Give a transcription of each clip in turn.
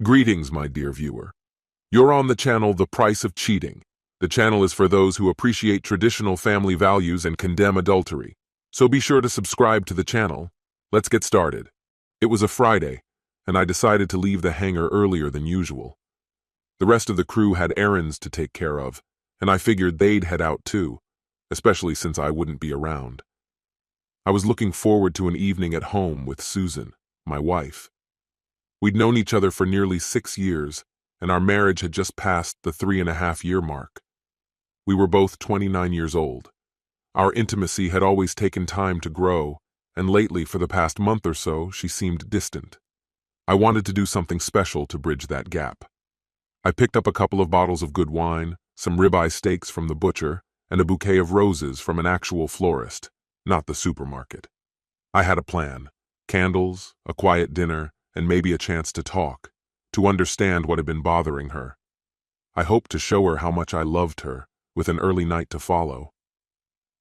Greetings, my dear viewer. You're on the channel The Price of Cheating. The channel is for those who appreciate traditional family values and condemn adultery. So be sure to subscribe to the channel. Let's get started. It was a Friday, and I decided to leave the hangar earlier than usual. The rest of the crew had errands to take care of, and I figured they'd head out too, especially since I wouldn't be around. I was looking forward to an evening at home with Susan, my wife. We'd known each other for nearly 6 years, and our marriage had just passed the 3.5-year mark. We were both 29 years old. Our intimacy had always taken time to grow, and lately, for the past month or so, she seemed distant. I wanted to do something special to bridge that gap. I picked up a couple of bottles of good wine, some ribeye steaks from the butcher, and a bouquet of roses from an actual florist, not the supermarket. I had a plan: candles, a quiet dinner, and maybe a chance to talk, to understand what had been bothering her. I hoped to show her how much I loved her, with an early night to follow.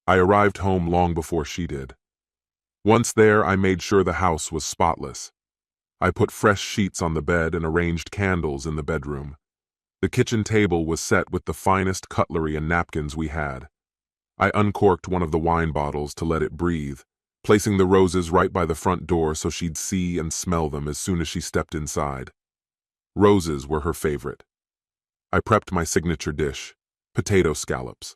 I arrived home long before she did. Once there, I made sure the house was spotless. I put fresh sheets on the bed and arranged candles in the bedroom. The kitchen table was set with the finest cutlery and napkins we had. I uncorked one of the wine bottles to let it breathe, placing the roses right by the front door so she'd see and smell them as soon as she stepped inside. Roses were her favorite. I prepped my signature dish, potato scallops.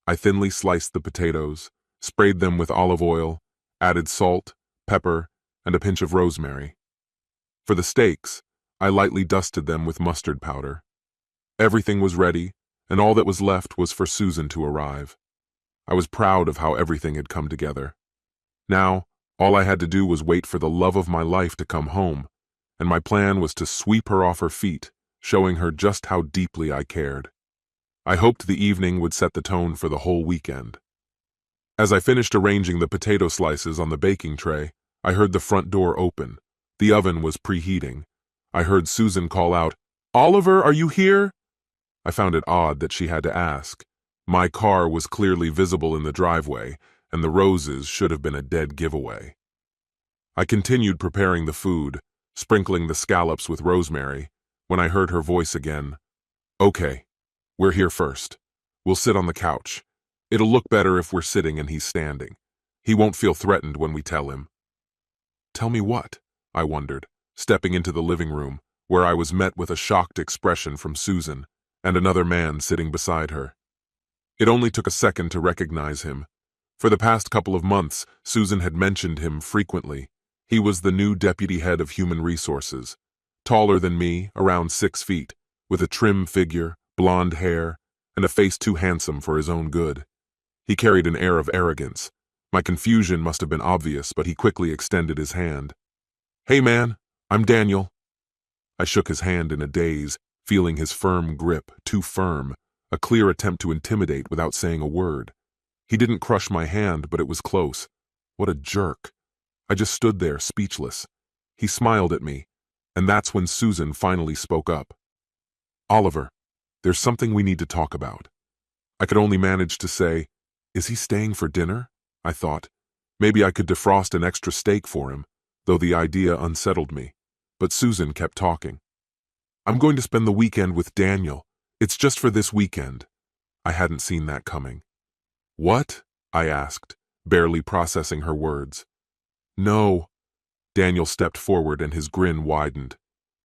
I thinly sliced the potatoes, sprayed them with olive oil, added salt, pepper, and a pinch of rosemary. For the steaks, I lightly dusted them with mustard powder. Everything was ready, and all that was left was for Susan to arrive. I was proud of how everything had come together. Now, all I had to do was wait for the love of my life to come home, and my plan was to sweep her off her feet, showing her just how deeply I cared. I hoped the evening would set the tone for the whole weekend. As I finished arranging the potato slices on the baking tray, I heard the front door open. The oven was preheating. I heard Susan call out, "Oliver, are you here?" I found it odd that she had to ask. My car was clearly visible in the driveway, and the roses should have been a dead giveaway. I continued preparing the food, sprinkling the scallops with rosemary, when I heard her voice again. "Okay, we're here first. We'll sit on the couch. It'll look better if we're sitting and he's standing. He won't feel threatened when we tell him." "Tell me what?" I wondered, stepping into the living room, where I was met with a shocked expression from Susan, and another man sitting beside her. It only took a second to recognize him. For the past couple of months, Susan had mentioned him frequently. He was the new deputy head of human resources, taller than me, around 6 feet, with a trim figure, blonde hair, and a face too handsome for his own good. He carried an air of arrogance. My confusion must have been obvious, but he quickly extended his hand. "Hey man, I'm Daniel." I shook his hand in a daze, feeling his firm grip, too firm, a clear attempt to intimidate without saying a word. He didn't crush my hand, but it was close. What a jerk. I just stood there, speechless. He smiled at me, and that's when Susan finally spoke up. "Oliver, there's something we need to talk about." I could only manage to say, "Is he staying for dinner?" I thought. Maybe I could defrost an extra steak for him, though the idea unsettled me. But Susan kept talking. "I'm going to spend the weekend with Daniel. It's just for this weekend." I hadn't seen that coming. "What?" I asked, barely processing her words. "No." Daniel stepped forward and his grin widened.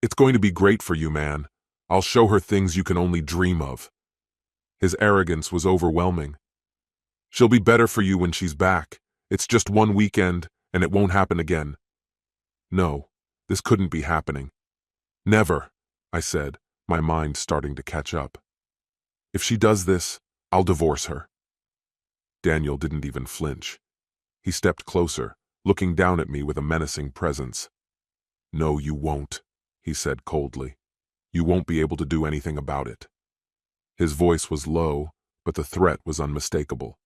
"It's going to be great for you, man. I'll show her things you can only dream of." His arrogance was overwhelming. "She'll be better for you when she's back. It's just one weekend, and it won't happen again." No, this couldn't be happening. "Never," I said, my mind starting to catch up. "If she does this, I'll divorce her." Daniel didn't even flinch. He stepped closer, looking down at me with a menacing presence. "No, you won't," he said coldly. "You won't be able to do anything about it." His voice was low, but the threat was unmistakable.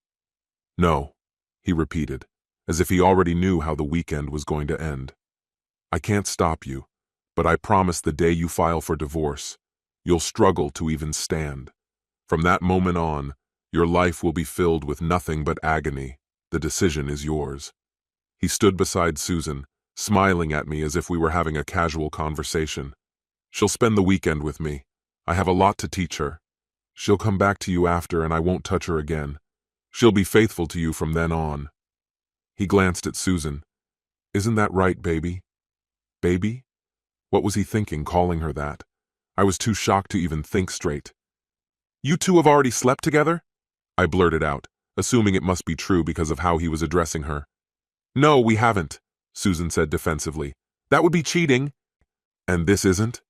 "No," he repeated, as if he already knew how the weekend was going to end. "I can't stop you, but I promise the day you file for divorce, you'll struggle to even stand. From that moment on, your life will be filled with nothing but agony. The decision is yours." He stood beside Susan, smiling at me as if we were having a casual conversation. She'll spend the weekend with me. I have a lot to teach her. She'll come back to you after and I won't touch her again. She'll be faithful to you from then on." He glanced at Susan. "Isn't that right, baby?" Baby? What was he thinking, calling her that? I was too shocked to even think straight. "You two have already slept together?" I blurted out, assuming it must be true because of how he was addressing her. "No, we haven't," Susan said defensively. "That would be cheating." "And this isn't?"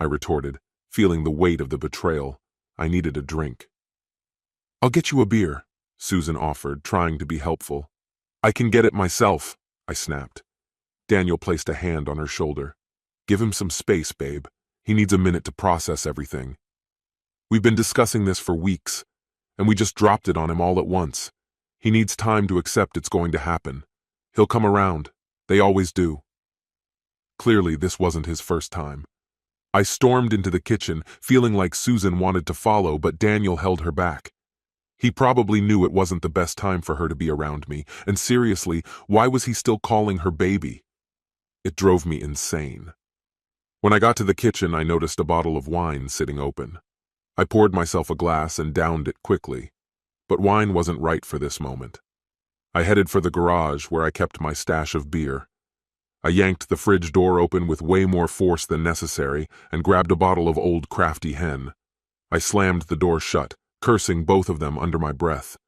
I retorted, feeling the weight of the betrayal. I needed a drink. "I'll get you a beer," Susan offered, trying to be helpful. "I can get it myself," I snapped. Daniel placed a hand on her shoulder. "Give him some space, babe. He needs a minute to process everything. We've been discussing this for weeks, and we just dropped it on him all at once. He needs time to accept it's going to happen. He'll come around. They always do." Clearly, this wasn't his first time. I stormed into the kitchen, feeling like Susan wanted to follow, but Daniel held her back. He probably knew it wasn't the best time for her to be around me, and seriously, why was he still calling her baby? It drove me insane. When I got to the kitchen, I noticed a bottle of wine sitting open. I poured myself a glass and downed it quickly, but wine wasn't right for this moment. I headed for the garage where I kept my stash of beer. I yanked the fridge door open with way more force than necessary and grabbed a bottle of Old Crafty Hen. I slammed the door shut, cursing both of them under my breath.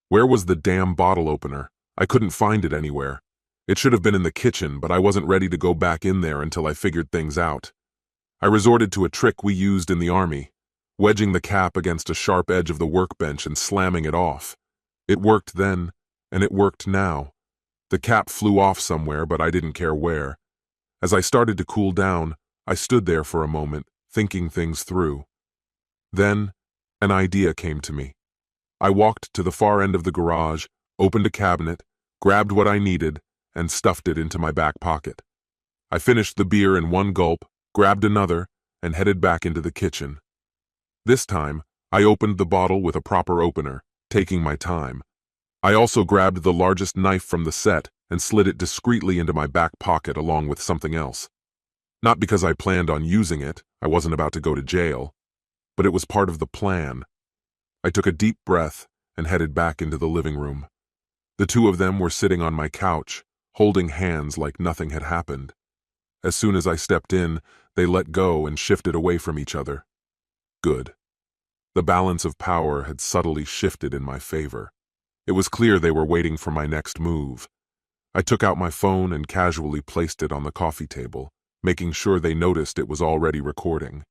Where was the damn bottle opener? I couldn't find it anywhere. It should have been in the kitchen, but I wasn't ready to go back in there until I figured things out. I resorted to a trick we used in the army, wedging the cap against a sharp edge of the workbench and slamming it off. It worked then, and it worked now. The cap flew off somewhere, but I didn't care where. As I started to cool down, I stood there for a moment, thinking things through. Then, an idea came to me. I walked to the far end of the garage, opened a cabinet, grabbed what I needed, and stuffed it into my back pocket. I finished the beer in one gulp, grabbed another, and headed back into the kitchen. This time, I opened the bottle with a proper opener, taking my time. I also grabbed the largest knife from the set and slid it discreetly into my back pocket along with something else. Not because I planned on using it, I wasn't about to go to jail, but it was part of the plan. I took a deep breath and headed back into the living room. The two of them were sitting on my couch, holding hands like nothing had happened. As soon as I stepped in, they let go and shifted away from each other. Good. The balance of power had subtly shifted in my favor. It was clear they were waiting for my next move. I took out my phone and casually placed it on the coffee table, making sure they noticed it was already recording.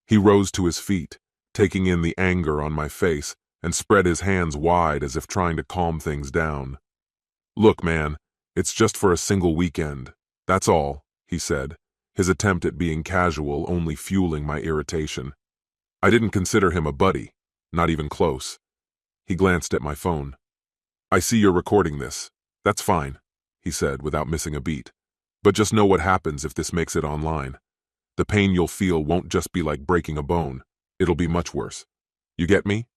He rose to his feet, taking in the anger on my face, and spread his hands wide as if trying to calm things down. "Look, man, it's just for a single weekend. That's all," he said, his attempt at being casual only fueling my irritation. I didn't consider him a buddy, not even close. He glanced at my phone. "I see you're recording this. That's fine," he said without missing a beat. "But just know what happens if this makes it online. The pain you'll feel won't just be like breaking a bone. It'll be much worse. You get me?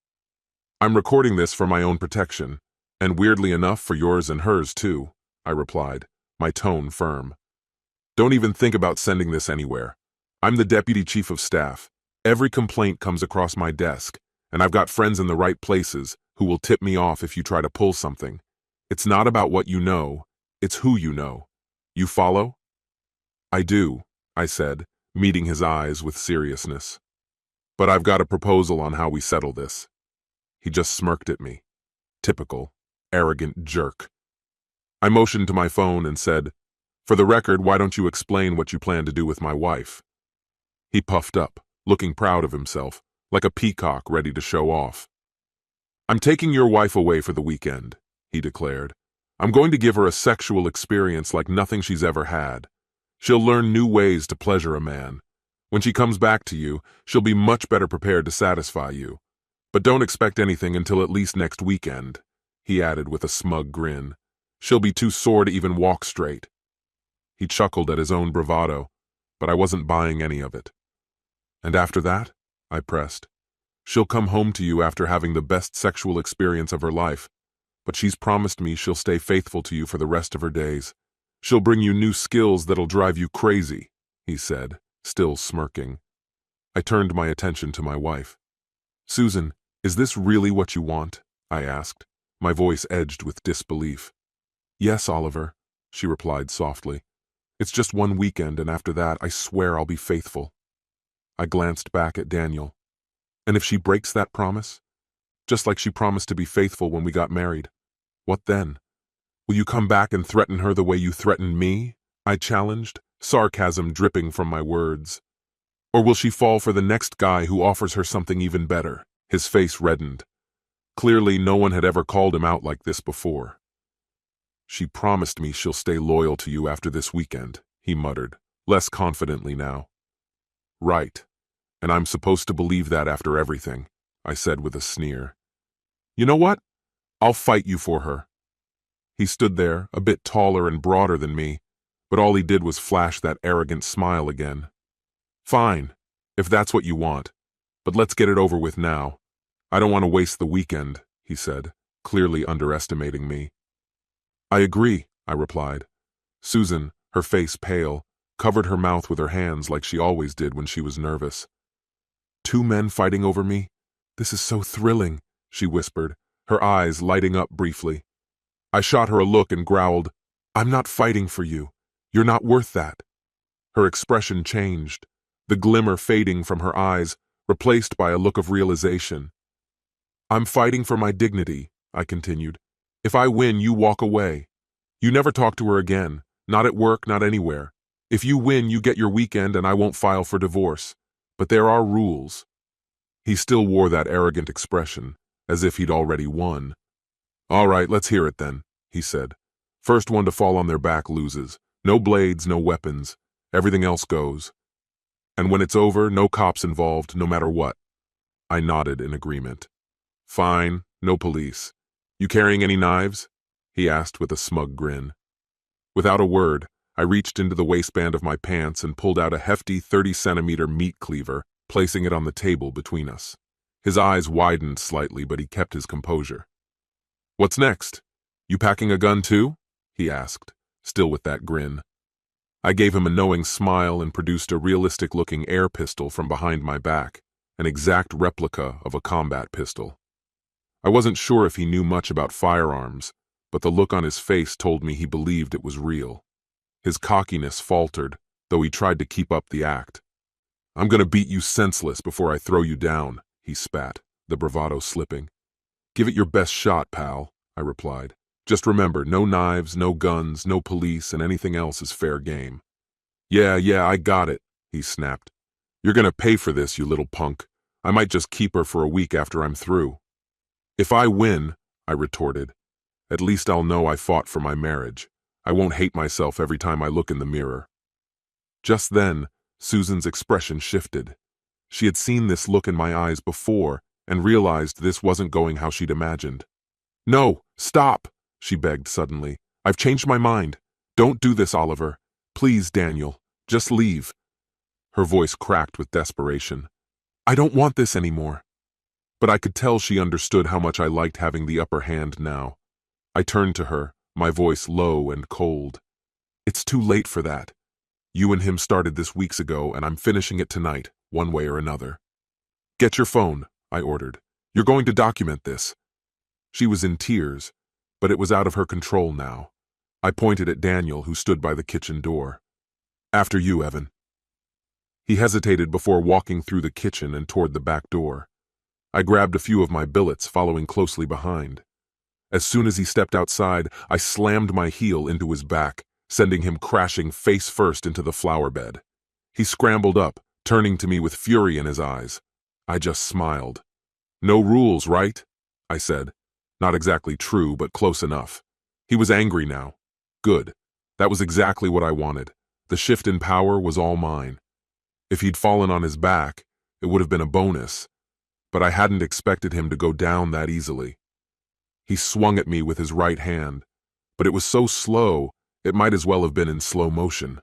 I'm recording this for my own protection, and weirdly enough for yours and hers too," I replied, my tone firm. "Don't even think about sending this anywhere. I'm the Deputy Chief of Staff. Every complaint comes across my desk, and I've got friends in the right places who will tip me off if you try to pull something. It's not about what you know, it's who you know. You follow?" "I do," I said, meeting his eyes with seriousness. "But I've got a proposal on how we settle this." He just smirked at me. Typical, arrogant jerk. I motioned to my phone and said, "For the record, why don't you explain what you plan to do with my wife?" He puffed up, looking proud of himself, like a peacock ready to show off. "I'm taking your wife away for the weekend," he declared. "I'm going to give her a sexual experience like nothing she's ever had. She'll learn new ways to pleasure a man. When she comes back to you, she'll be much better prepared to satisfy you. But don't expect anything until at least next weekend," he added with a smug grin. "She'll be too sore to even walk straight." He chuckled at his own bravado, but I wasn't buying any of it. "And after that?" I pressed. "She'll come home to you after having the best sexual experience of her life, but she's promised me she'll stay faithful to you for the rest of her days. She'll bring you new skills that'll drive you crazy," he said, still smirking. I turned my attention to my wife. "Susan, is this really what you want?" I asked, my voice edged with disbelief. "Yes, Oliver," she replied softly. "It's just one weekend, and after that, I swear I'll be faithful." I glanced back at Daniel. "And if she breaks that promise? Just like she promised to be faithful when we got married. What then? Will you come back and threaten her the way you threatened me?" I challenged, sarcasm dripping from my words. "Or will she fall for the next guy who offers her something even better?" His face reddened. Clearly, no one had ever called him out like this before. "She promised me she'll stay loyal to you after this weekend," he muttered, less confidently now. "Right, and I'm supposed to believe that after everything," I said with a sneer. "You know what? I'll fight you for her." He stood there, a bit taller and broader than me, but all he did was flash that arrogant smile again. "Fine, if that's what you want, but let's get it over with now. I don't want to waste the weekend," he said, clearly underestimating me. "I agree," I replied. Susan, her face pale, covered her mouth with her hands like she always did when she was nervous. "Two men fighting over me? This is so thrilling," she whispered, her eyes lighting up briefly. I shot her a look and growled, "I'm not fighting for you. You're not worth that." Her expression changed, the glimmer fading from her eyes, replaced by a look of realization. "I'm fighting for my dignity," I continued. "If I win, you walk away. You never talk to her again, not at work, not anywhere. If you win, you get your weekend and I won't file for divorce. But there are rules." He still wore that arrogant expression, as if he'd already won. "All right, let's hear it then," he said. "First one to fall on their back loses. No blades, no weapons. Everything else goes. And when it's over, no cops involved, no matter what." I nodded in agreement. "Fine, no police. You carrying any knives?" he asked with a smug grin. Without a word, I reached into the waistband of my pants and pulled out a hefty 30-centimeter meat cleaver, placing it on the table between us. His eyes widened slightly, but he kept his composure. "What's next? You packing a gun too?" he asked, still with that grin. I gave him a knowing smile and produced a realistic-looking air pistol from behind my back, an exact replica of a combat pistol. I wasn't sure if he knew much about firearms, but the look on his face told me he believed it was real. His cockiness faltered, though he tried to keep up the act. "I'm gonna beat you senseless before I throw you down," he spat, the bravado slipping. "Give it your best shot, pal," I replied. "Just remember, no knives, no guns, no police, and anything else is fair game." Yeah, I got it," he snapped. "You're gonna pay for this, you little punk. I might just keep her for a week after I'm through." "If I win," I retorted, "at least I'll know I fought for my marriage. I won't hate myself every time I look in the mirror." Just then, Susan's expression shifted. She had seen this look in my eyes before and realized this wasn't going how she'd imagined. "No, stop," she begged suddenly. "I've changed my mind. Don't do this, Oliver. Please, Daniel, just leave." Her voice cracked with desperation. "I don't want this anymore." But I could tell she understood how much I liked having the upper hand now. I turned to her, my voice low and cold. "It's too late for that. You and him started this weeks ago, and I'm finishing it tonight, one way or another." "Get your phone," I ordered. "You're going to document this." She was in tears, but it was out of her control now. I pointed at Daniel, who stood by the kitchen door. "After you, Evan." He hesitated before walking through the kitchen and toward the back door. I grabbed a few of my billets, following closely behind. As soon as he stepped outside, I slammed my heel into his back, sending him crashing face first into the flower bed. He scrambled up, turning to me with fury in his eyes. I just smiled. "No rules, right?" I said. Not exactly true, but close enough. He was angry now. Good. That was exactly what I wanted. The shift in power was all mine. If he'd fallen on his back, it would have been a bonus, but I hadn't expected him to go down that easily. He swung at me with his right hand, but it was so slow, it might as well have been in slow motion.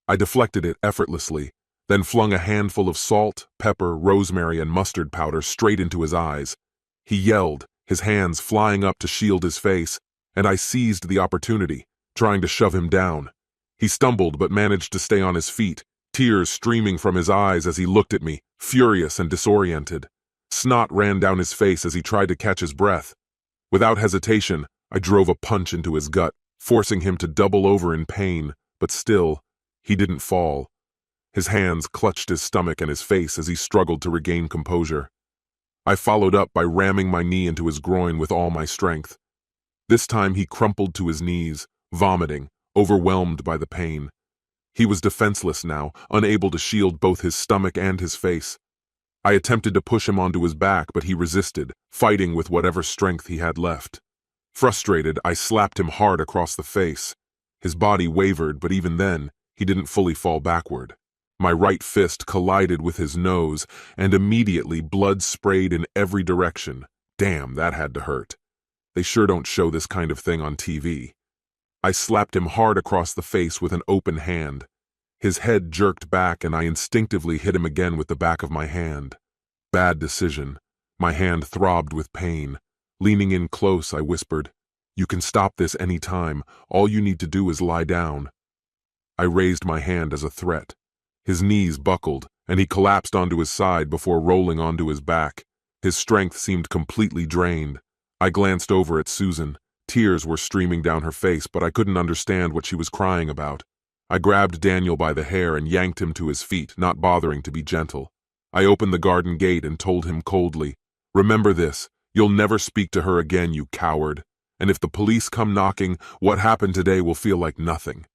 I deflected it effortlessly, then flung a handful of salt, pepper, rosemary, and mustard powder straight into his eyes. He yelled, his hands flying up to shield his face, and I seized the opportunity, trying to shove him down. He stumbled but managed to stay on his feet, tears streaming from his eyes as he looked at me, furious and disoriented. Snot ran down his face as he tried to catch his breath. Without hesitation, I drove a punch into his gut, forcing him to double over in pain, but still, he didn't fall. His hands clutched his stomach and his face as he struggled to regain composure. I followed up by ramming my knee into his groin with all my strength. This time he crumpled to his knees, vomiting, overwhelmed by the pain. He was defenseless now, unable to shield both his stomach and his face. I attempted to push him onto his back, but he resisted, fighting with whatever strength he had left. Frustrated, I slapped him hard across the face. His body wavered, but even then, he didn't fully fall backward. My right fist collided with his nose, and immediately blood sprayed in every direction. Damn, that had to hurt. They sure don't show this kind of thing on TV. I slapped him hard across the face with an open hand. His head jerked back and I instinctively hit him again with the back of my hand. Bad decision. My hand throbbed with pain. Leaning in close, I whispered, "You can stop this any time. All you need to do is lie down." I raised my hand as a threat. His knees buckled, and he collapsed onto his side before rolling onto his back. His strength seemed completely drained. I glanced over at Susan. Tears were streaming down her face, but I couldn't understand what she was crying about. I grabbed Daniel by the hair and yanked him to his feet, not bothering to be gentle. I opened the garden gate and told him coldly, "Remember this, you'll never speak to her again, you coward. And if the police come knocking, what happened today will feel like nothing."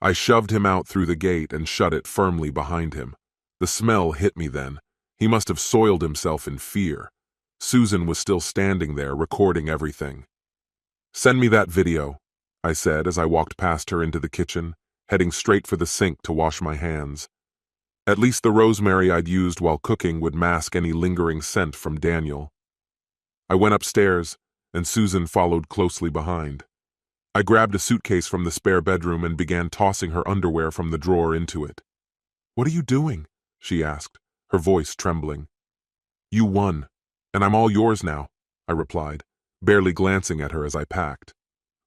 I shoved him out through the gate and shut it firmly behind him. The smell hit me then. He must have soiled himself in fear. Susan was still standing there, recording everything. "Send me that video," I said as I walked past her into the kitchen, heading straight for the sink to wash my hands. At least the rosemary I'd used while cooking would mask any lingering scent from Daniel. I went upstairs, and Susan followed closely behind. I grabbed a suitcase from the spare bedroom and began tossing her underwear from the drawer into it. "What are you doing?" she asked, her voice trembling. "You won, and I'm all yours now," I replied, barely glancing at her as I packed.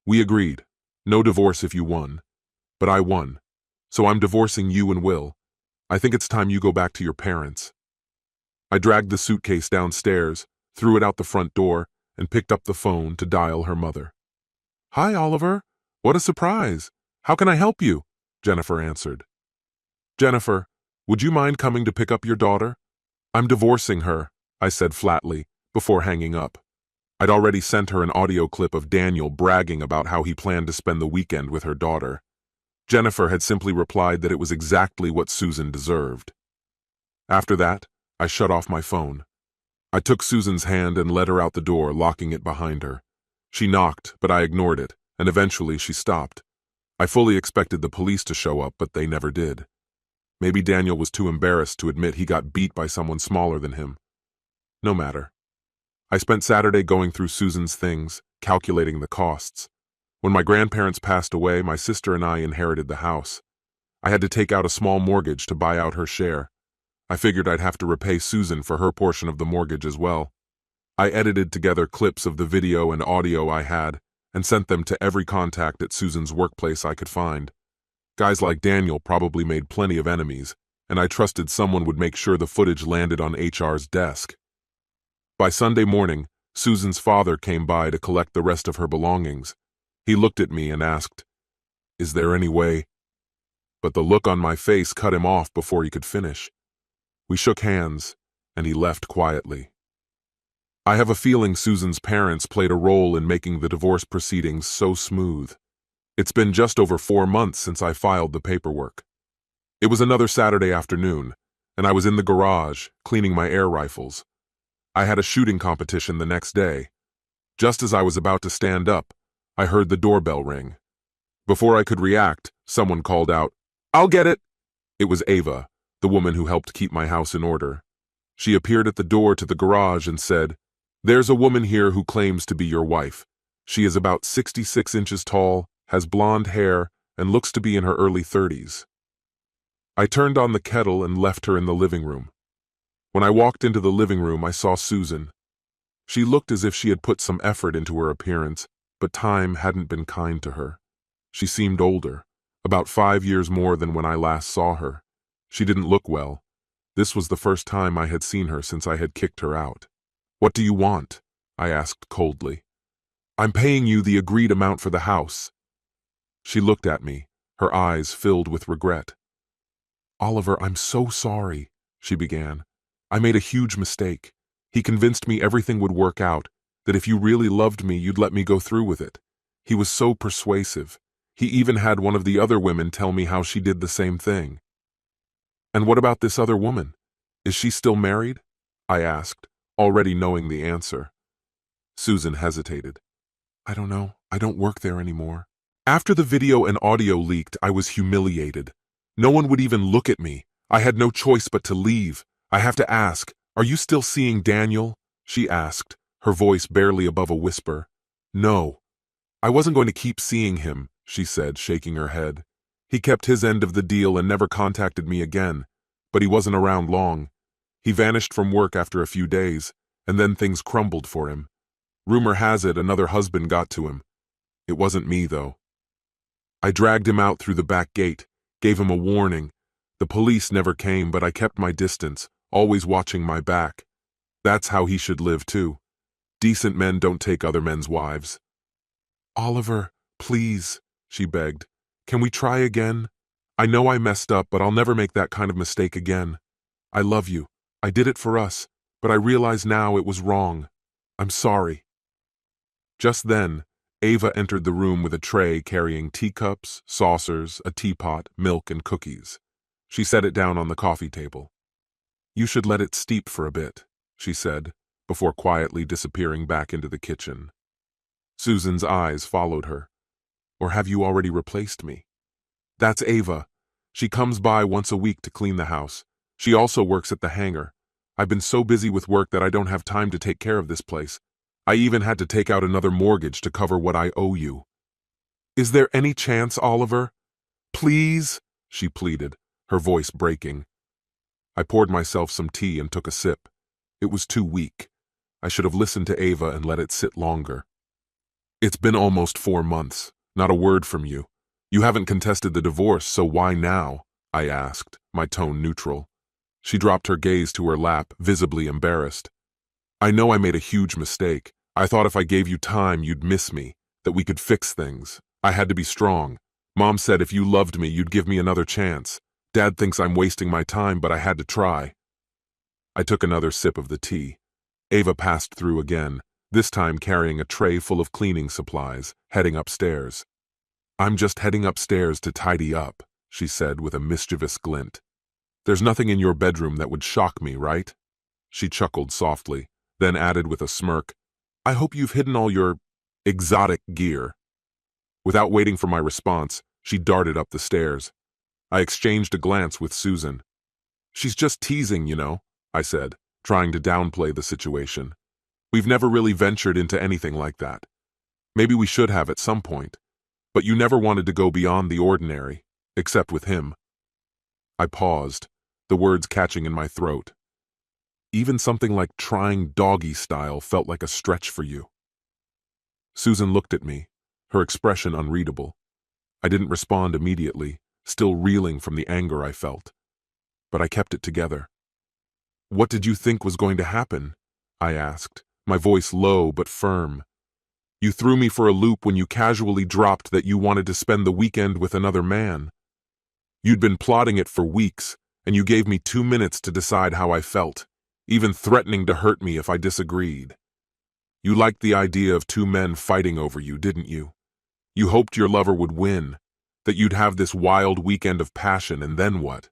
"We agreed. No divorce if you won. But I won, so I'm divorcing you and Will. I think it's time you go back to your parents." I dragged the suitcase downstairs, threw it out the front door, and picked up the phone to dial her mother. "Hi, Oliver. What a surprise. How can I help you?" Jennifer answered. "Jennifer, would you mind coming to pick up your daughter? I'm divorcing her," I said flatly, before hanging up. I'd already sent her an audio clip of Daniel bragging about how he planned to spend the weekend with her daughter. Jennifer had simply replied that it was exactly what Susan deserved. After that, I shut off my phone. I took Susan's hand and led her out the door, locking it behind her. She knocked, but I ignored it, and eventually she stopped. I fully expected the police to show up, but they never did. Maybe Daniel was too embarrassed to admit he got beat by someone smaller than him. No matter. I spent Saturday going through Susan's things, calculating the costs. When my grandparents passed away, my sister and I inherited the house. I had to take out a small mortgage to buy out her share. I figured I'd have to repay Susan for her portion of the mortgage as well. I edited together clips of the video and audio I had and sent them to every contact at Susan's workplace I could find. Guys like Daniel probably made plenty of enemies, and I trusted someone would make sure the footage landed on HR's desk. By Sunday morning, Susan's father came by to collect the rest of her belongings. He looked at me and asked, "Is there any way?" But the look on my face cut him off before he could finish. We shook hands, and he left quietly. I have a feeling Susan's parents played a role in making the divorce proceedings so smooth. It's been just over 4 months since I filed the paperwork. It was another Saturday afternoon, and I was in the garage, cleaning my air rifles. I had a shooting competition the next day. Just as I was about to stand up, I heard the doorbell ring. Before I could react, someone called out, "I'll get it!" It was Ava, the woman who helped keep my house in order. She appeared at the door to the garage and said, "There's a woman here who claims to be your wife. She is about 66 inches tall, has blonde hair, and looks to be in her early 30s. I turned on the kettle and left her in the living room. When I walked into the living room, I saw Susan. She looked as if she had put some effort into her appearance, but time hadn't been kind to her. She seemed older, about 5 years more than when I last saw her. She didn't look well. This was the first time I had seen her since I had kicked her out. "What do you want?" I asked coldly. "I'm paying you the agreed amount for the house." She looked at me, her eyes filled with regret. "Oliver, I'm so sorry," she began. "I made a huge mistake. He convinced me everything would work out, that if you really loved me, you'd let me go through with it. He was so persuasive. He even had one of the other women tell me how she did the same thing." "And what about this other woman? Is she still married?" I asked, already knowing the answer. Susan hesitated. "I don't know. I don't work there anymore." After the video and audio leaked, I was humiliated. No one would even look at me. I had no choice but to leave. "I have to ask, are you still seeing Daniel?" she asked, her voice barely above a whisper. "No. I wasn't going to keep seeing him," she said, shaking her head. "He kept his end of the deal and never contacted me again. But he wasn't around long. He vanished from work after a few days, and then things crumbled for him. Rumor has it another husband got to him. It wasn't me, though. I dragged him out through the back gate, gave him a warning. The police never came, but I kept my distance, always watching my back. That's how he should live, too. Decent men don't take other men's wives." "Oliver, please," she begged. "Can we try again? I know I messed up, but I'll never make that kind of mistake again. I love you. I did it for us, but I realize now it was wrong. I'm sorry." Just then, Ava entered the room with a tray carrying teacups, saucers, a teapot, milk, and cookies. She set it down on the coffee table. "You should let it steep for a bit," she said, before quietly disappearing back into the kitchen. Susan's eyes followed her. "Or have you already replaced me?" "That's Ava. She comes by once a week to clean the house. She also works at the hangar. I've been so busy with work that I don't have time to take care of this place. I even had to take out another mortgage to cover what I owe you." "Is there any chance, Oliver? Please?" she pleaded, her voice breaking. I poured myself some tea and took a sip. It was too weak. I should have listened to Ava and let it sit longer. "It's been almost 4 months. Not a word from you. You haven't contested the divorce, so why now?" I asked, my tone neutral. She dropped her gaze to her lap, visibly embarrassed. "I know I made a huge mistake. I thought if I gave you time, you'd miss me, that we could fix things. I had to be strong. Mom said if you loved me, you'd give me another chance. Dad thinks I'm wasting my time, but I had to try." I took another sip of the tea. Ava passed through again, this time carrying a tray full of cleaning supplies, heading upstairs. "I'm just heading upstairs to tidy up," she said with a mischievous glint. "There's nothing in your bedroom that would shock me, right?" She chuckled softly, then added with a smirk, "I hope you've hidden all your exotic gear." Without waiting for my response, she darted up the stairs. I exchanged a glance with Susan. "She's just teasing, you know," I said, trying to downplay the situation. "We've never really ventured into anything like that. Maybe we should have at some point. But you never wanted to go beyond the ordinary, except with him." I paused, the words catching in my throat. "Even something like trying doggy style felt like a stretch for you." Susan looked at me, her expression unreadable. I didn't respond immediately, still reeling from the anger I felt. But I kept it together. "What did you think was going to happen?" I asked, my voice low but firm. "You threw me for a loop when you casually dropped that you wanted to spend the weekend with another man. You'd been plotting it for weeks, and you gave me 2 minutes to decide how I felt, even threatening to hurt me if I disagreed. You liked the idea of 2 men fighting over you, didn't you? You hoped your lover would win, that you'd have this wild weekend of passion, and then what?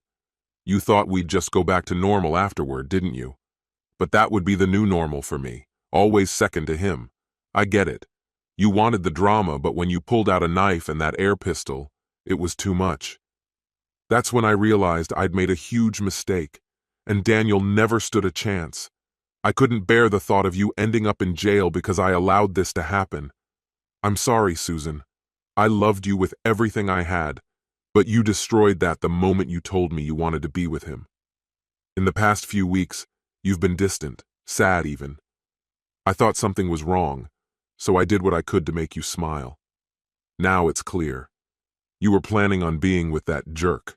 You thought we'd just go back to normal afterward, didn't you? But that would be the new normal for me, always second to him. I get it. You wanted the drama, but when you pulled out a knife and that air pistol, it was too much. That's when I realized I'd made a huge mistake, and Daniel never stood a chance. I couldn't bear the thought of you ending up in jail because I allowed this to happen. I'm sorry, Susan. I loved you with everything I had, but you destroyed that the moment you told me you wanted to be with him. In the past few weeks, you've been distant, sad even. I thought something was wrong, so I did what I could to make you smile. Now it's clear. You were planning on being with that jerk.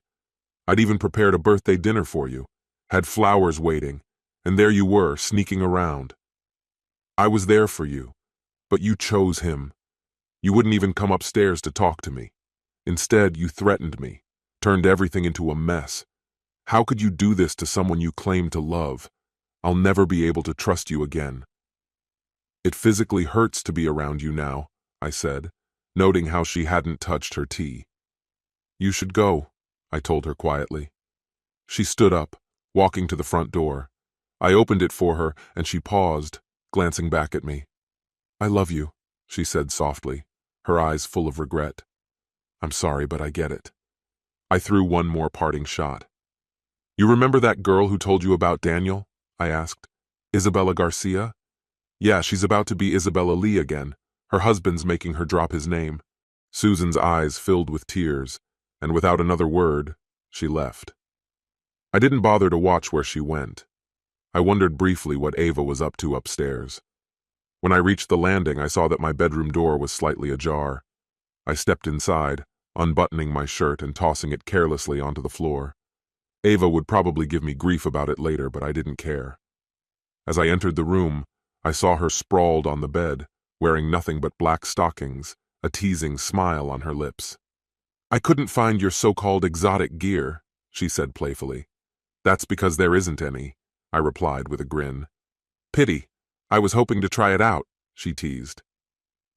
I'd even prepared a birthday dinner for you, had flowers waiting, and there you were, sneaking around. I was there for you, but you chose him. You wouldn't even come upstairs to talk to me. Instead, you threatened me, turned everything into a mess. How could you do this to someone you claim to love? I'll never be able to trust you again. It physically hurts to be around you now, I said, noting how she hadn't touched her tea. You should go, I told her quietly. She stood up, walking to the front door. I opened it for her, and she paused, glancing back at me. I love you, she said softly, her eyes full of regret. I'm sorry, but I get it. I threw one more parting shot. You remember that girl who told you about Daniel? I asked. Isabella Garcia? Yeah, she's about to be Isabella Lee again. Her husband's making her drop his name. Susan's eyes filled with tears, and without another word, she left. I didn't bother to watch where she went. I wondered briefly what Ava was up to upstairs. When I reached the landing, I saw that my bedroom door was slightly ajar. I stepped inside, unbuttoning my shirt and tossing it carelessly onto the floor. Ava would probably give me grief about it later, but I didn't care. As I entered the room, I saw her sprawled on the bed, wearing nothing but black stockings, a teasing smile on her lips. I couldn't find your so-called exotic gear, she said playfully. That's because there isn't any, I replied with a grin. Pity. I was hoping to try it out, she teased.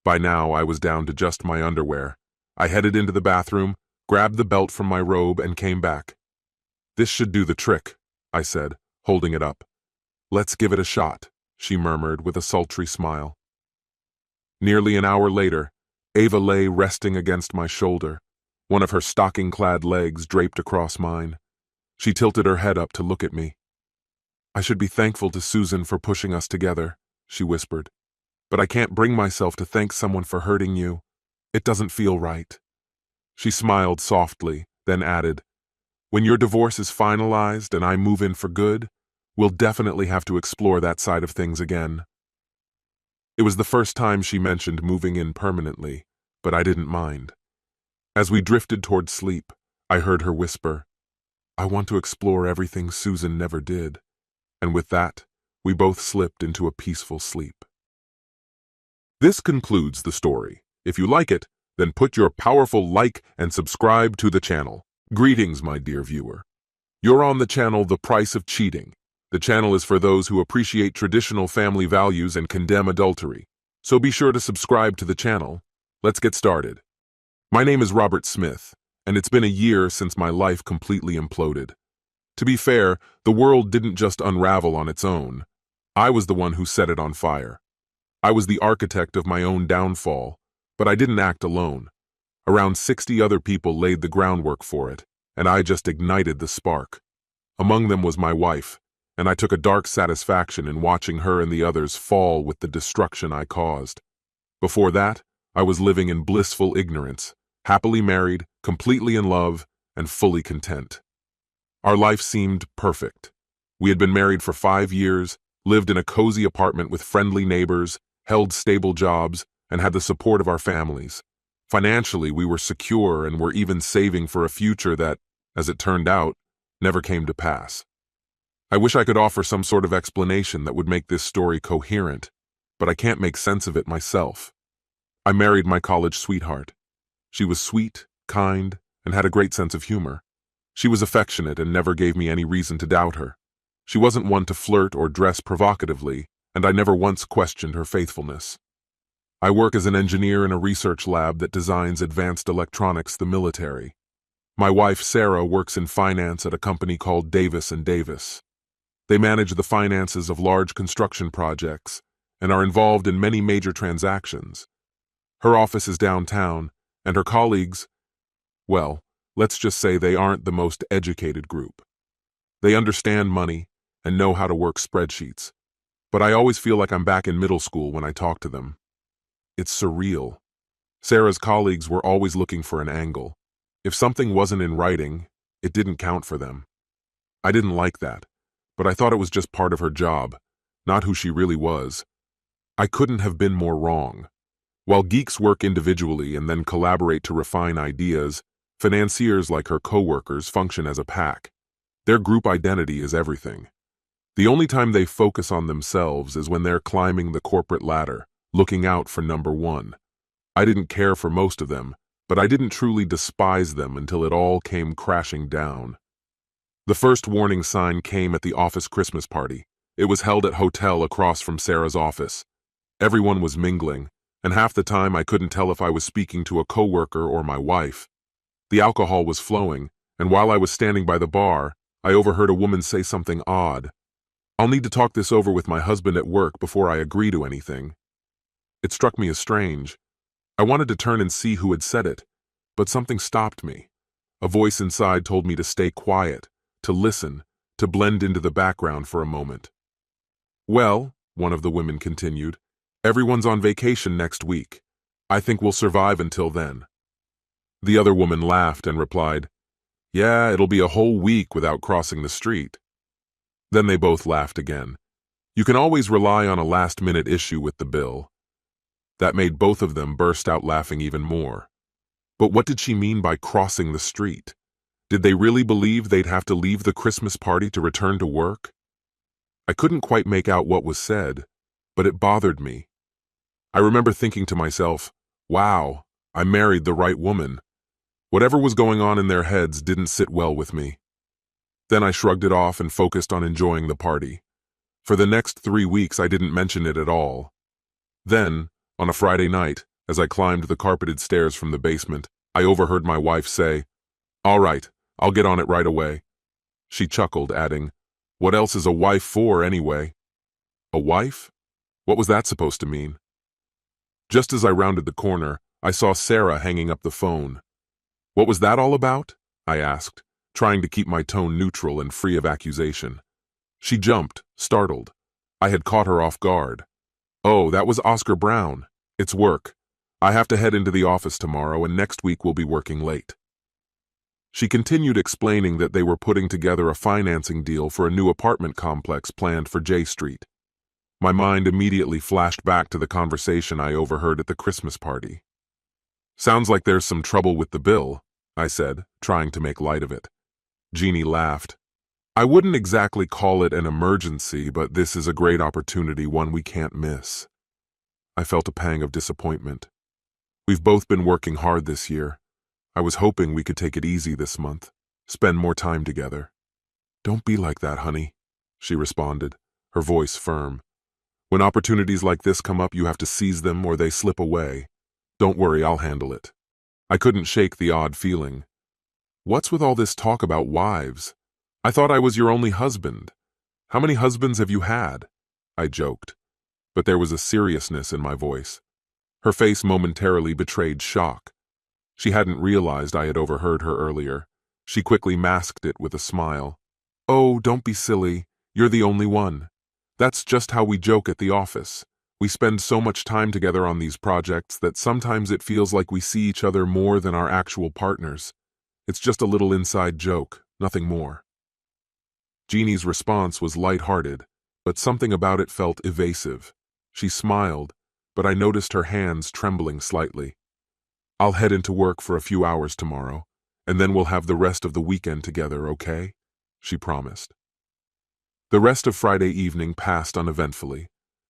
By now, I was down to just my underwear. I headed into the bathroom, grabbed the belt from my robe, and came back. This should do the trick, I said, holding it up. Let's give it a shot, she murmured with a sultry smile. Nearly an hour later, Ava lay resting against my shoulder, one of her stocking-clad legs draped across mine. She tilted her head up to look at me. I should be thankful to Susan for pushing us together, she whispered. But I can't bring myself to thank someone for hurting you. It doesn't feel right. She smiled softly, then added, When your divorce is finalized and I move in for good, we'll definitely have to explore that side of things again. It was the first time she mentioned moving in permanently, but I didn't mind. As we drifted toward sleep, I heard her whisper, I want to explore everything Susan never did. And with that, we both slipped into a peaceful sleep. This concludes the story. If you like it, then put your powerful like and subscribe to the channel. Greetings, my dear viewer. You're on the channel The Price of Cheating. The channel is for those who appreciate traditional family values and condemn adultery. So be sure to subscribe to the channel. Let's get started. My name is Robert Smith, and it's been a year since my life completely imploded. To be fair, the world didn't just unravel on its own. I was the one who set it on fire. I was the architect of my own downfall, but I didn't act alone. Around 60 other people laid the groundwork for it, and I just ignited the spark. Among them was my wife, and I took a dark satisfaction in watching her and the others fall with the destruction I caused. Before that, I was living in blissful ignorance, happily married, completely in love, and fully content. Our life seemed perfect. We had been married for 5 years, lived in a cozy apartment with friendly neighbors, held stable jobs, and had the support of our families. Financially, we were secure and were even saving for a future that, as it turned out, never came to pass. I wish I could offer some sort of explanation that would make this story coherent, but I can't make sense of it myself. I married my college sweetheart. She was sweet, kind, and had a great sense of humor. She was affectionate and never gave me any reason to doubt her. She wasn't one to flirt or dress provocatively, and I never once questioned her faithfulness. I work as an engineer in a research lab that designs advanced electronics for the military. My wife, Sarah, works in finance at a company called Davis & Davis. They manage the finances of large construction projects and are involved in many major transactions. Her office is downtown, and her colleagues, well, let's just say they aren't the most educated group. They understand money and know how to work spreadsheets, but I always feel like I'm back in middle school when I talk to them. It's surreal. Sarah's colleagues were always looking for an angle. If something wasn't in writing, it didn't count for them. I didn't like that, but I thought it was just part of her job, not who she really was. I couldn't have been more wrong. While geeks work individually and then collaborate to refine ideas, Financiers, like her coworkers, function as a pack. Their group identity is everything. The only time they focus on themselves is when they're climbing the corporate ladder, looking out for number one. I didn't care for most of them, but I didn't truly despise them until it all came crashing down. The first warning sign came at the office Christmas party. It was held at a hotel across from Sarah's office. Everyone was mingling, and half the time I couldn't tell if I was speaking to a coworker or my wife. The alcohol was flowing, and while I was standing by the bar, I overheard a woman say something odd. "I'll need to talk this over with my husband at work before I agree to anything." It struck me as strange. I wanted to turn and see who had said it, but something stopped me. A voice inside told me to stay quiet, to listen, to blend into the background for a moment. "Well," one of the women continued, "everyone's on vacation next week. I think we'll survive until then." The other woman laughed and replied, "Yeah, it'll be a whole week without crossing the street." Then they both laughed again. You can always rely on a last-minute issue with the bill. That made both of them burst out laughing even more. But what did she mean by crossing the street? Did they really believe they'd have to leave the Christmas party to return to work? I couldn't quite make out what was said, but it bothered me. I remember thinking to myself, wow, I married the right woman. Whatever was going on in their heads didn't sit well with me. Then I shrugged it off and focused on enjoying the party. For the next 3 weeks, I didn't mention it at all. Then, on a Friday night, as I climbed the carpeted stairs from the basement, I overheard my wife say, "All right, I'll get on it right away." She chuckled, adding, "What else is a wife for, anyway?" A wife? What was that supposed to mean? Just as I rounded the corner, I saw Sarah hanging up the phone. "What was that all about?" I asked, trying to keep my tone neutral and free of accusation. She jumped, startled. I had caught her off guard. "Oh, that was Oscar Brown. It's work. I have to head into the office tomorrow, and next week we'll be working late." She continued explaining that they were putting together a financing deal for a new apartment complex planned for J Street. My mind immediately flashed back to the conversation I overheard at the Christmas party. "Sounds like there's some trouble with the bill," I said, trying to make light of it. Jeannie laughed. "I wouldn't exactly call it an emergency, but this is a great opportunity, one we can't miss." I felt a pang of disappointment. We've both been working hard this year. I was hoping we could take it easy this month, spend more time together. "Don't be like that, honey," she responded, her voice firm. "When opportunities like this come up, you have to seize them or they slip away. Don't worry, I'll handle it." I couldn't shake the odd feeling. "What's with all this talk about wives? I thought I was your only husband. How many husbands have you had?" I joked, but there was a seriousness in my voice. Her face momentarily betrayed shock. She hadn't realized I had overheard her earlier. She quickly masked it with a smile. "Oh, don't be silly. You're the only one. That's just how we joke at the office. We spend so much time together on these projects that sometimes it feels like we see each other more than our actual partners. It's just a little inside joke, nothing more." Jeannie's response was light-hearted, but something about it felt evasive. She smiled, but I noticed her hands trembling slightly. "I'll head into work for a few hours tomorrow, and then we'll have the rest of the weekend together, okay?" she promised. The rest of Friday evening passed uneventfully.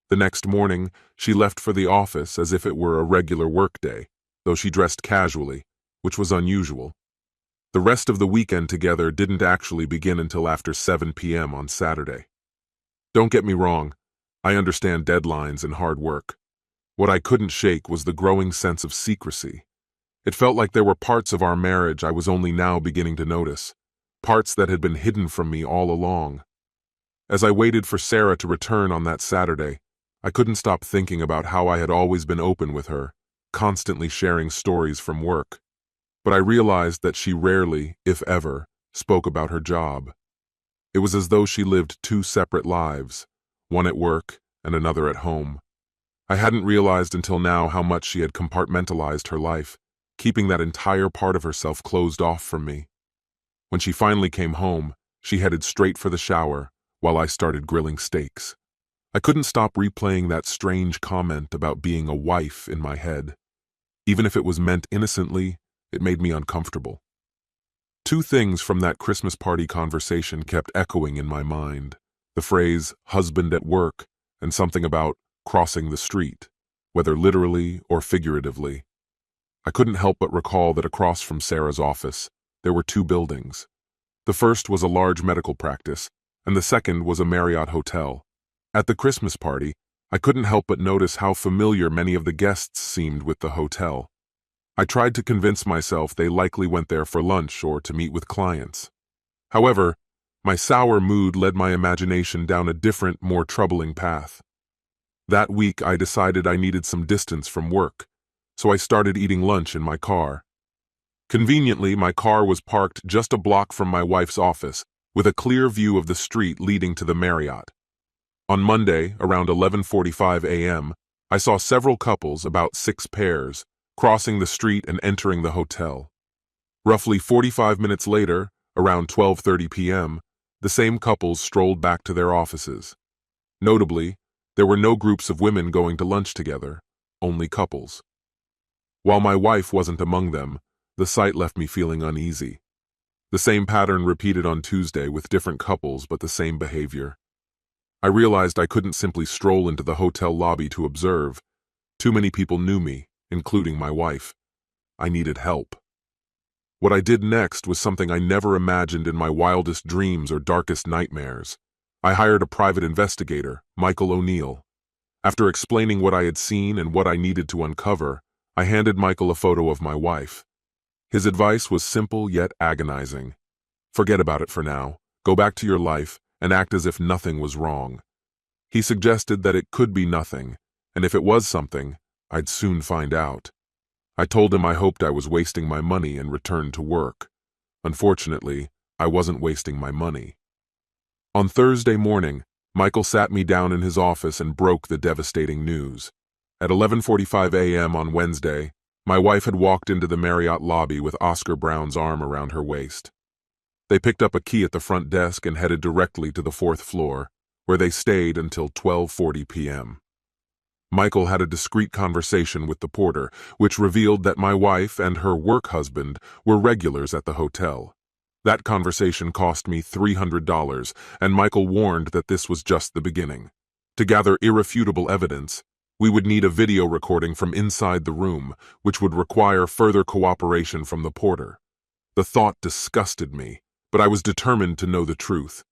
The next morning, she left for the office as if it were a regular workday, though she dressed casually, which was unusual. The rest of the weekend together didn't actually begin until after 7 p.m. on Saturday. Don't get me wrong, I understand deadlines and hard work. What I couldn't shake was the growing sense of secrecy. It felt like there were parts of our marriage I was only now beginning to notice, parts that had been hidden from me all along. As I waited for Sarah to return on that Saturday, I couldn't stop thinking about how I had always been open with her, constantly sharing stories from work. But I realized that she rarely, if ever, spoke about her job. It was as though she lived two separate lives, one at work and another at home. I hadn't realized until now how much she had compartmentalized her life, keeping that entire part of herself closed off from me. When she finally came home, she headed straight for the shower, while I started grilling steaks. I couldn't stop replaying that strange comment about being a wife in my head. Even if it was meant innocently, it made me uncomfortable. Two things from that Christmas party conversation kept echoing in my mind. The phrase, husband at work, and something about crossing the street, whether literally or figuratively. I couldn't help but recall that across from Sarah's office, there were two buildings. The first was a large medical practice, and the second was a Marriott hotel. At the Christmas party, I couldn't help but notice how familiar many of the guests seemed with the hotel. I tried to convince myself they likely went there for lunch or to meet with clients. However, my sour mood led my imagination down a different, more troubling path. That week, I decided I needed some distance from work, so I started eating lunch in my car. Conveniently, my car was parked just a block from my wife's office, with a clear view of the street leading to the Marriott. On Monday, around 11:45 a.m., I saw several couples, about 6 pairs, crossing the street and entering the hotel. Roughly 45 minutes later, around 12:30 p.m., the same couples strolled back to their offices. Notably, there were no groups of women going to lunch together, only couples. While my wife wasn't among them, the sight left me feeling uneasy. The same pattern repeated on Tuesday with different couples but the same behavior. I realized I couldn't simply stroll into the hotel lobby to observe. Too many people knew me, including my wife. I needed help. What I did next was something I never imagined in my wildest dreams or darkest nightmares. I hired a private investigator, Michael O'Neill. After explaining what I had seen and what I needed to uncover, I handed Michael a photo of my wife. His advice was simple yet agonizing. Forget about it for now, go back to your life, and act as if nothing was wrong. He suggested that it could be nothing, and if it was something, I'd soon find out. I told him I hoped I was wasting my money and returned to work. Unfortunately, I wasn't wasting my money. On Thursday morning, Michael sat me down in his office and broke the devastating news. At 11:45 a.m. on Wednesday, my wife had walked into the Marriott lobby with Oscar Brown's arm around her waist. They picked up a key at the front desk and headed directly to the 4th floor, where they stayed until 12:40 p.m. Michael had a discreet conversation with the porter, which revealed that my wife and her work husband were regulars at the hotel. That conversation cost me $300, and Michael warned that this was just the beginning. To gather irrefutable evidence, we would need a video recording from inside the room, which would require further cooperation from the porter. The thought disgusted me, but I was determined to know the truth.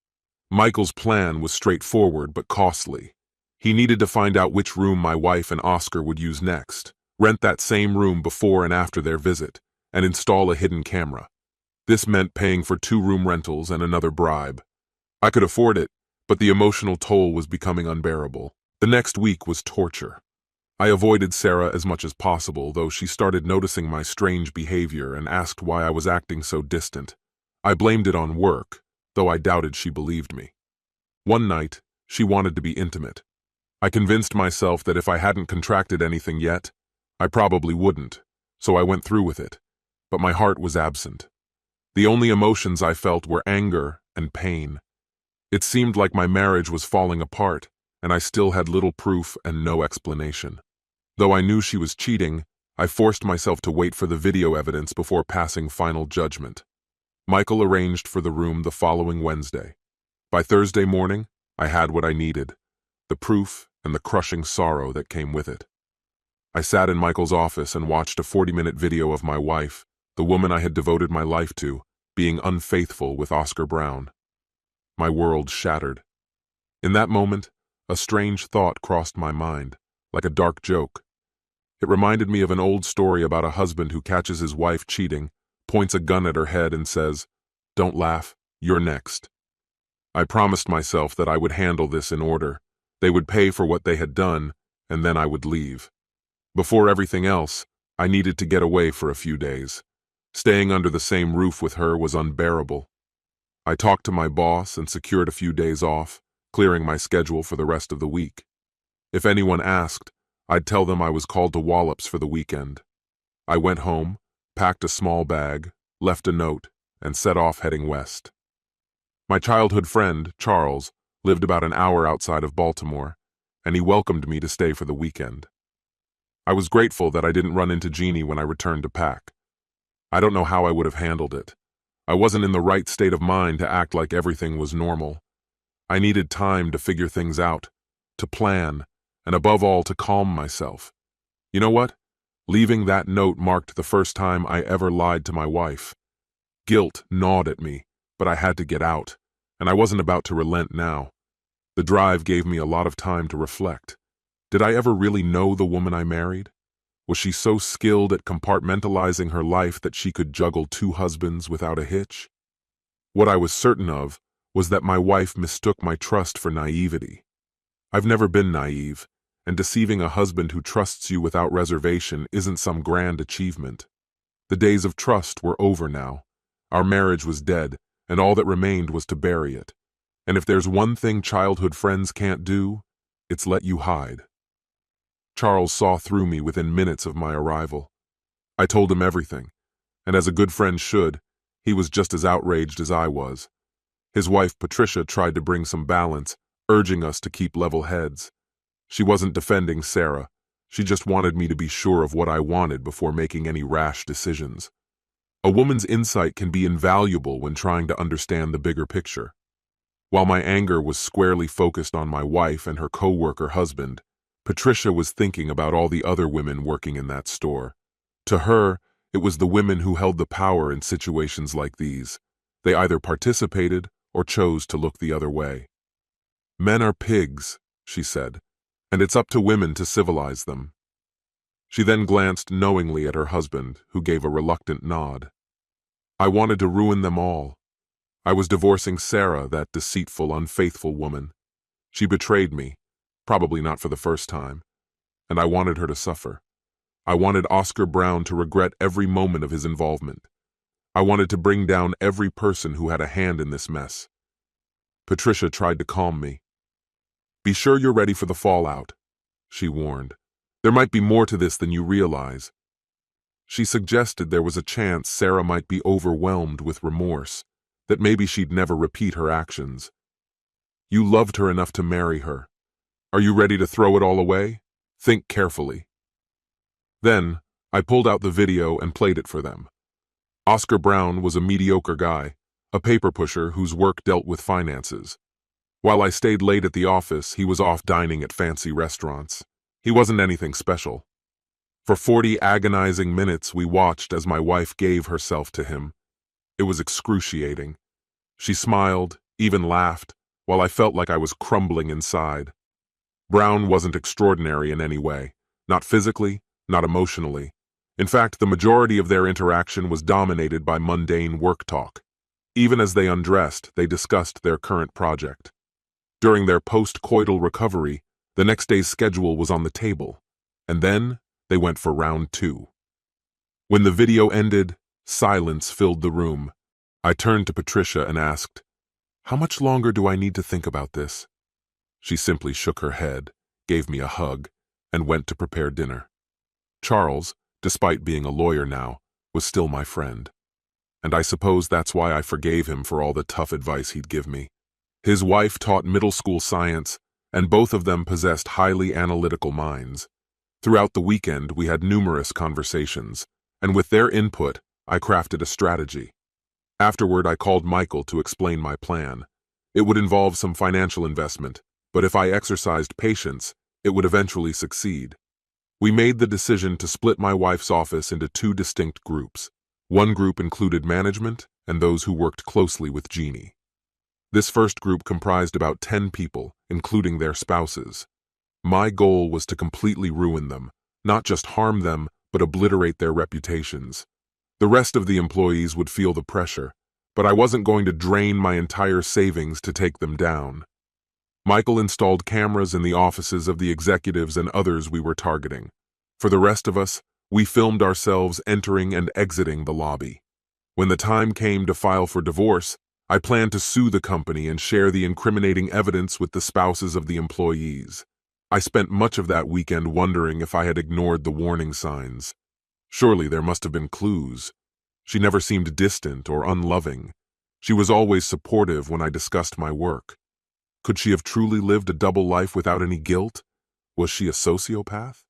Michael's plan was straightforward but costly. He needed to find out which room my wife and Oscar would use next, rent that same room before and after their visit, and install a hidden camera. This meant paying for 2 room rentals and another bribe. I could afford it, but the emotional toll was becoming unbearable. The next week was torture. I avoided Sarah as much as possible, though she started noticing my strange behavior and asked why I was acting so distant. I blamed it on work, though I doubted she believed me. One night, she wanted to be intimate. I convinced myself that if I hadn't contracted anything yet, I probably wouldn't, so I went through with it, but my heart was absent. The only emotions I felt were anger and pain. It seemed like my marriage was falling apart, and I still had little proof and no explanation. Though I knew she was cheating, I forced myself to wait for the video evidence before passing final judgment. Michael arranged for the room the following Wednesday. By Thursday morning, I had what I needed, the proof and the crushing sorrow that came with it. I sat in Michael's office and watched a 40-minute video of my wife, the woman I had devoted my life to, being unfaithful with Oscar Brown. My world shattered. In that moment, a strange thought crossed my mind, like a dark joke. It reminded me of an old story about a husband who catches his wife cheating, points a gun at her head and says, "Don't laugh, you're next." I promised myself that I would handle this in order. They would pay for what they had done, and then I would leave. Before everything else, I needed to get away for a few days. Staying under the same roof with her was unbearable. I talked to my boss and secured a few days off, clearing my schedule for the rest of the week. If anyone asked, I'd tell them I was called to Wallops for the weekend. I went home, packed a small bag, left a note, and set off heading west. My childhood friend, Charles, lived about an hour outside of Baltimore, and he welcomed me to stay for the weekend. I was grateful that I didn't run into Jeannie when I returned to pack. I don't know how I would have handled it. I wasn't in the right state of mind to act like everything was normal. I needed time to figure things out, to plan, and above all, to calm myself. You know what? Leaving that note marked the first time I ever lied to my wife. Guilt gnawed at me, but I had to get out, and I wasn't about to relent now. The drive gave me a lot of time to reflect. Did I ever really know the woman I married? Was she so skilled at compartmentalizing her life that she could juggle two husbands without a hitch? What I was certain of was that my wife mistook my trust for naivety. I've never been naive, and deceiving a husband who trusts you without reservation isn't some grand achievement. The days of trust were over now. Our marriage was dead, and all that remained was to bury it. And if there's one thing childhood friends can't do, it's let you hide. Charles saw through me within minutes of my arrival. I told him everything, and as a good friend should, he was just as outraged as I was. His wife, Patricia, tried to bring some balance, urging us to keep level heads. She wasn't defending Sarah. She just wanted me to be sure of what I wanted before making any rash decisions. A woman's insight can be invaluable when trying to understand the bigger picture. While my anger was squarely focused on my wife and her co-worker husband, Patricia was thinking about all the other women working in that store. To her, it was the women who held the power in situations like these. They either participated or chose to look the other way. "Men are pigs," she said, "and it's up to women to civilize them." She then glanced knowingly at her husband, who gave a reluctant nod. I wanted to ruin them all. I was divorcing Sarah, that deceitful, unfaithful woman. She betrayed me, probably not for the first time, and I wanted her to suffer. I wanted Oscar Brown to regret every moment of his involvement. I wanted to bring down every person who had a hand in this mess. Patricia tried to calm me. "Be sure you're ready for the fallout," she warned. "There might be more to this than you realize." She suggested there was a chance Sarah might be overwhelmed with remorse, that maybe she'd never repeat her actions. "You loved her enough to marry her. Are you ready to throw it all away? Think carefully." Then, I pulled out the video and played it for them. Oscar Brown was a mediocre guy, a paper pusher whose work dealt with finances. While I stayed late at the office, he was off dining at fancy restaurants. He wasn't anything special. For 40 agonizing minutes, we watched as my wife gave herself to him. It was excruciating. She smiled, even laughed, while I felt like I was crumbling inside. Brown wasn't extraordinary in any way, not physically, not emotionally. In fact, the majority of their interaction was dominated by mundane work talk. Even as they undressed, they discussed their current project. During their post-coital recovery, the next day's schedule was on the table, and then they went for round 2. When the video ended, silence filled the room. I turned to Patricia and asked, "How much longer do I need to think about this?" She simply shook her head, gave me a hug, and went to prepare dinner. Charles, despite being a lawyer now, was still my friend. And I suppose that's why I forgave him for all the tough advice he'd give me. His wife taught middle school science, and both of them possessed highly analytical minds. Throughout the weekend, we had numerous conversations, and with their input, I crafted a strategy. Afterward, I called Michael to explain my plan. It would involve some financial investment, but if I exercised patience, it would eventually succeed. We made the decision to split my wife's office into 2 distinct groups. One group included management and those who worked closely with Jeannie. This first group comprised about 10 people, including their spouses. My goal was to completely ruin them, not just harm them, but obliterate their reputations. The rest of the employees would feel the pressure, but I wasn't going to drain my entire savings to take them down. Michael installed cameras in the offices of the executives and others we were targeting. For the rest of us, we filmed ourselves entering and exiting the lobby. When the time came to file for divorce, I planned to sue the company and share the incriminating evidence with the spouses of the employees. I spent much of that weekend wondering if I had ignored the warning signs. Surely there must have been clues. She never seemed distant or unloving. She was always supportive when I discussed my work. Could she have truly lived a double life without any guilt? Was she a sociopath?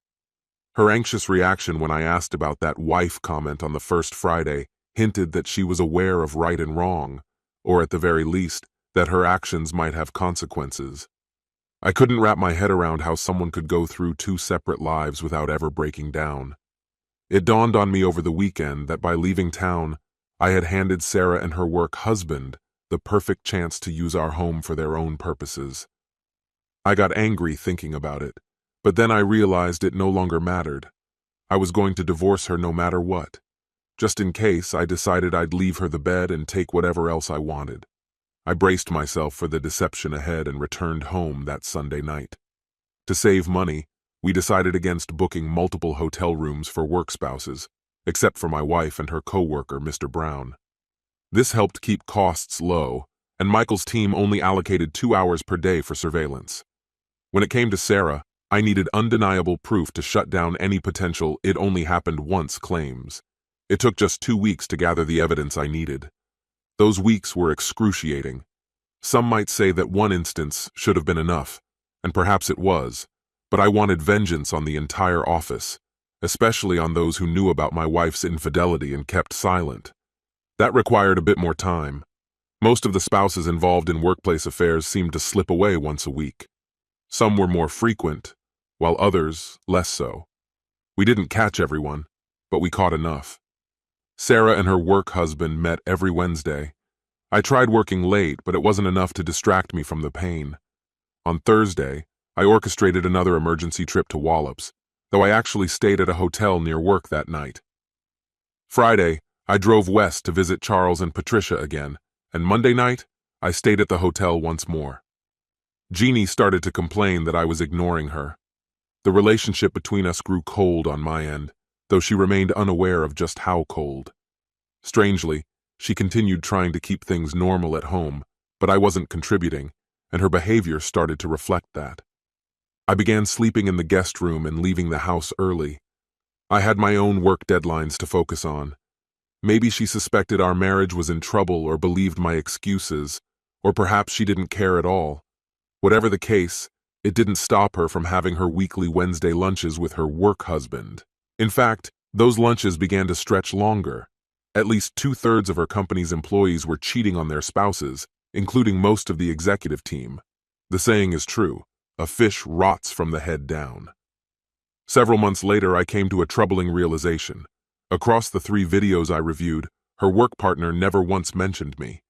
Her anxious reaction when I asked about that wife comment on the first Friday hinted that she was aware of right and wrong, or at the very least, that her actions might have consequences. I couldn't wrap my head around how someone could go through two separate lives without ever breaking down. It dawned on me over the weekend that by leaving town, I had handed Sarah and her work husband the perfect chance to use our home for their own purposes. I got angry thinking about it, but then I realized it no longer mattered. I was going to divorce her no matter what. Just in case, I decided I'd leave her the bed and take whatever else I wanted. I braced myself for the deception ahead and returned home that Sunday night. To save money, we decided against booking multiple hotel rooms for work spouses, except for my wife and her co-worker, Mr. Brown. This helped keep costs low, and Michael's team only allocated 2 hours per day for surveillance. When it came to Sarah, I needed undeniable proof to shut down any potential "it only happened once" claims. It took just 2 weeks to gather the evidence I needed. Those weeks were excruciating. Some might say that one instance should have been enough, and perhaps it was, but I wanted vengeance on the entire office, especially on those who knew about my wife's infidelity and kept silent. That required a bit more time. Most of the spouses involved in workplace affairs seemed to slip away once a week. Some were more frequent, while others less so. We didn't catch everyone, but we caught enough. Sarah and her work husband met every Wednesday. I tried working late, but it wasn't enough to distract me from the pain. On Thursday, I orchestrated another emergency trip to Wallops, though I actually stayed at a hotel near work that night. Friday, I drove west to visit Charles and Patricia again, and Monday night, I stayed at the hotel once more. Jeannie started to complain that I was ignoring her. The relationship between us grew cold on my end, though she remained unaware of just how cold. Strangely, she continued trying to keep things normal at home, but I wasn't contributing, and her behavior started to reflect that. I began sleeping in the guest room and leaving the house early. I had my own work deadlines to focus on. Maybe she suspected our marriage was in trouble or believed my excuses, or perhaps she didn't care at all. Whatever the case, it didn't stop her from having her weekly Wednesday lunches with her work husband. In fact, those lunches began to stretch longer. At least 2/3 of her company's employees were cheating on their spouses, including most of the executive team. The saying is true, a fish rots from the head down. Several months later, I came to a troubling realization. Across the 3 videos I reviewed, her work partner never once mentioned me.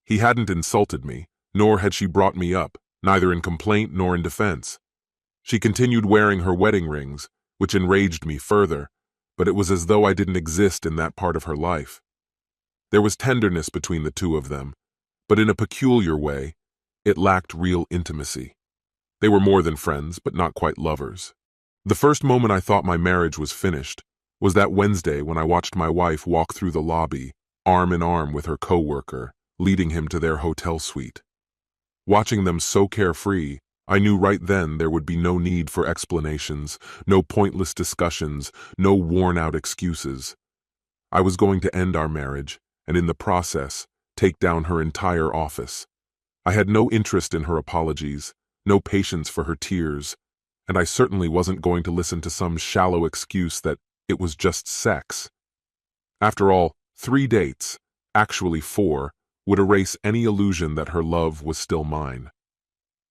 He hadn't insulted me, nor had she brought me up, neither in complaint nor in defense. She continued wearing her wedding rings, which enraged me further, but it was as though I didn't exist in that part of her life. There was tenderness between the two of them, but in a peculiar way, it lacked real intimacy. They were more than friends, but not quite lovers. The first moment I thought my marriage was finished was that Wednesday when I watched my wife walk through the lobby, arm in arm with her co-worker, leading him to their hotel suite. Watching them so carefree, I knew right then there would be no need for explanations, no pointless discussions, no worn-out excuses. I was going to end our marriage, and in the process, take down her entire office. I had no interest in her apologies, no patience for her tears, and I certainly wasn't going to listen to some shallow excuse that it was just sex. After all, 3 dates, actually 4, would erase any illusion that her love was still mine.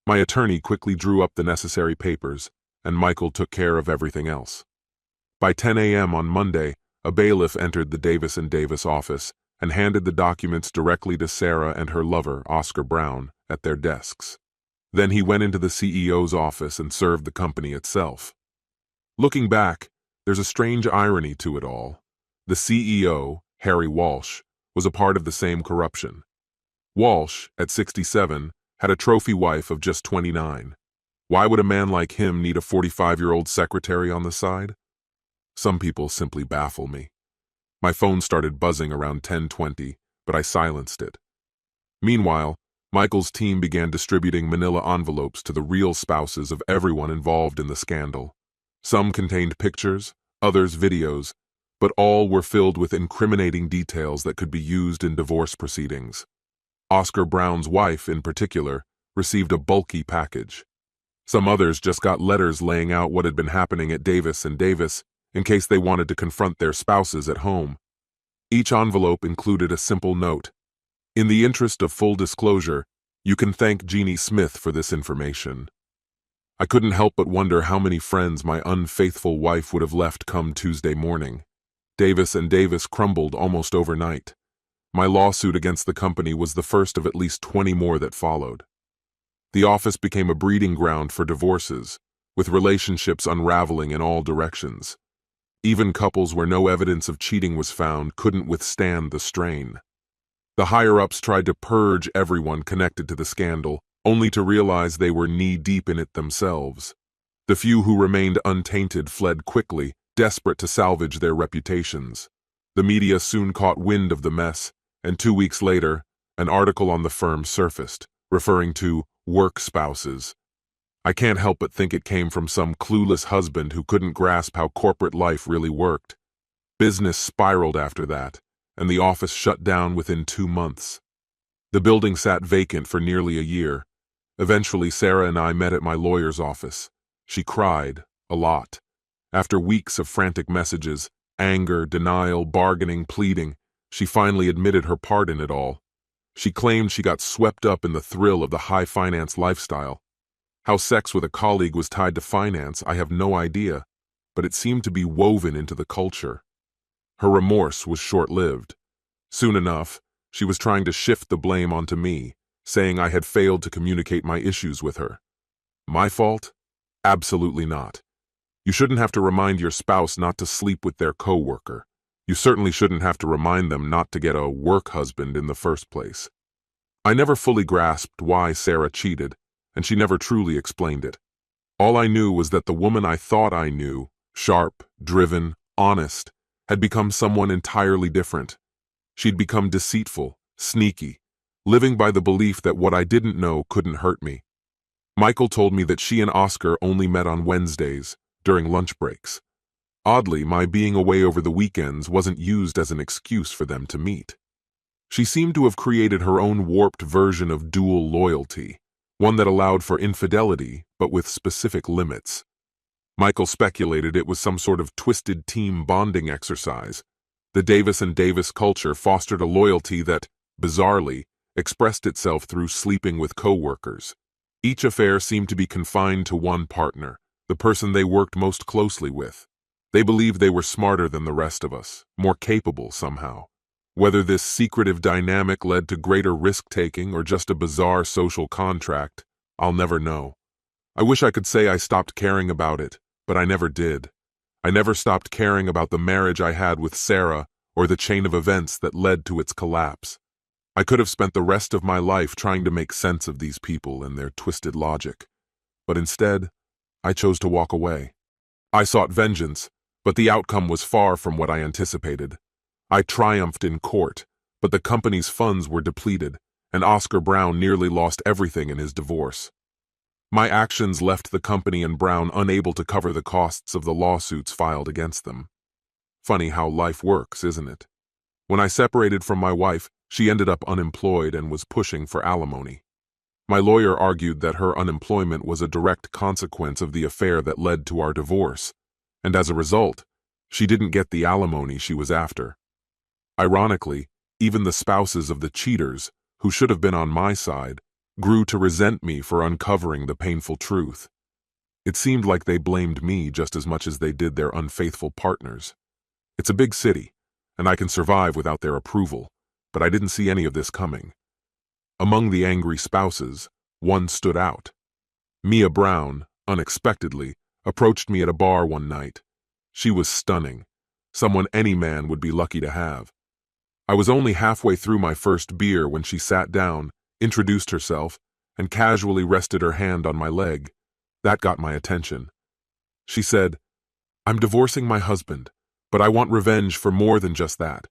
My attorney quickly drew up the necessary papers, and Michael took care of everything else. By 10 a.m. on Monday, a bailiff entered the Davis & Davis office and handed the documents directly to Sarah and her lover, Oscar Brown, at their desks. Then he went into the CEO's office and served the company itself. Looking back, there's a strange irony to it all. The CEO, Harry Walsh, was a part of the same corruption. Walsh, at 67, had a trophy wife of just 29. Why would a man like him need a 45-year-old secretary on the side? Some people simply baffle me. My phone started buzzing around 10:20, but I silenced it. Meanwhile, Michael's team began distributing manila envelopes to the real spouses of everyone involved in the scandal. Some contained pictures, others videos, but all were filled with incriminating details that could be used in divorce proceedings. Oscar Brown's wife, in particular, received a bulky package. Some others just got letters laying out what had been happening at Davis & Davis in case they wanted to confront their spouses at home. Each envelope included a simple note. In the interest of full disclosure, you can thank Jeannie Smith for this information. I couldn't help but wonder how many friends my unfaithful wife would have left come Tuesday morning. Davis and Davis crumbled almost overnight. My lawsuit against the company was the first of at least 20 more that followed. The office became a breeding ground for divorces, with relationships unraveling in all directions. Even couples where no evidence of cheating was found couldn't withstand the strain. The higher-ups tried to purge everyone connected to the scandal, only to realize they were knee-deep in it themselves. The few who remained untainted fled quickly, desperate to salvage their reputations. The media soon caught wind of the mess, and 2 weeks later, an article on the firm surfaced, referring to work spouses. I can't help but think it came from some clueless husband who couldn't grasp how corporate life really worked. Business spiraled after that, and the office shut down within 2 months. The building sat vacant for nearly a year. Eventually, Sarah and I met at my lawyer's office. She cried, a lot. After weeks of frantic messages, anger, denial, bargaining, pleading, she finally admitted her part in it all. She claimed she got swept up in the thrill of the high-finance lifestyle. How sex with a colleague was tied to finance, I have no idea, but it seemed to be woven into the culture. Her remorse was short-lived. Soon enough, she was trying to shift the blame onto me, saying I had failed to communicate my issues with her. My fault? Absolutely not. You shouldn't have to remind your spouse not to sleep with their coworker. You certainly shouldn't have to remind them not to get a work husband in the first place. I never fully grasped why Sarah cheated, and she never truly explained it. All I knew was that the woman I thought I knew, sharp, driven, honest, had become someone entirely different. She'd become deceitful, sneaky, living by the belief that what I didn't know couldn't hurt me. Michael told me that she and Oscar only met on Wednesdays, during lunch breaks. Oddly, my being away over the weekends wasn't used as an excuse for them to meet. She seemed to have created her own warped version of dual loyalty, one that allowed for infidelity, but with specific limits. Michael speculated it was some sort of twisted team bonding exercise. The Davis and Davis culture fostered a loyalty that, bizarrely, expressed itself through sleeping with coworkers. Each affair seemed to be confined to one partner, the person they worked most closely with. They believed they were smarter than the rest of us, more capable somehow. Whether this secretive dynamic led to greater risk-taking or just a bizarre social contract, I'll never know. I wish I could say I stopped caring about it, but I never did. I never stopped caring about the marriage I had with Sarah or the chain of events that led to its collapse. I could have spent the rest of my life trying to make sense of these people and their twisted logic. But instead, I chose to walk away. I sought vengeance, but the outcome was far from what I anticipated. I triumphed in court, but the company's funds were depleted, and Oscar Brown nearly lost everything in his divorce. My actions left the company and Brown unable to cover the costs of the lawsuits filed against them. Funny how life works, isn't it? When I separated from my wife, she ended up unemployed and was pushing for alimony. My lawyer argued that her unemployment was a direct consequence of the affair that led to our divorce, and as a result, she didn't get the alimony she was after. Ironically, even the spouses of the cheaters, who should have been on my side, grew to resent me for uncovering the painful truth. It seemed like they blamed me just as much as they did their unfaithful partners. It's a big city, and I can survive without their approval, but I didn't see any of this coming. Among the angry spouses, one stood out. Mia Brown, unexpectedly, approached me at a bar one night. She was stunning, someone any man would be lucky to have. I was only halfway through my first beer when she sat down, introduced herself, and casually rested her hand on my leg. That got my attention. She said, "I'm divorcing my husband, but I want revenge for more than just that.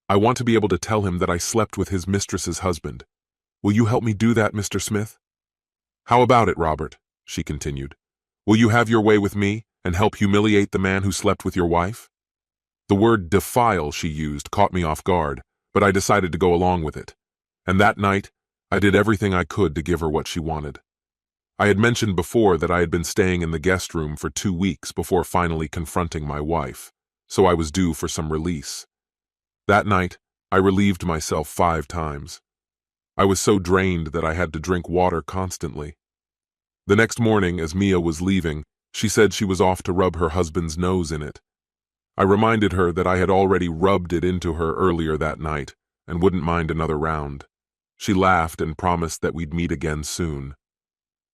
I want to be able to tell him that I slept with his mistress's husband. Will you help me do that, Mr. Smith?" "How about it, Robert?" she continued. "Will you have your way with me and help humiliate the man who slept with your wife?" The word defile she used caught me off guard, but I decided to go along with it. And that night, I did everything I could to give her what she wanted. I had mentioned before that I had been staying in the guest room for 2 weeks before finally confronting my wife, so I was due for some release. That night, I relieved myself 5 times. I was so drained that I had to drink water constantly. The next morning, as Mia was leaving, she said she was off to rub her husband's nose in it. I reminded her that I had already rubbed it into her earlier that night and wouldn't mind another round. She laughed and promised that we'd meet again soon.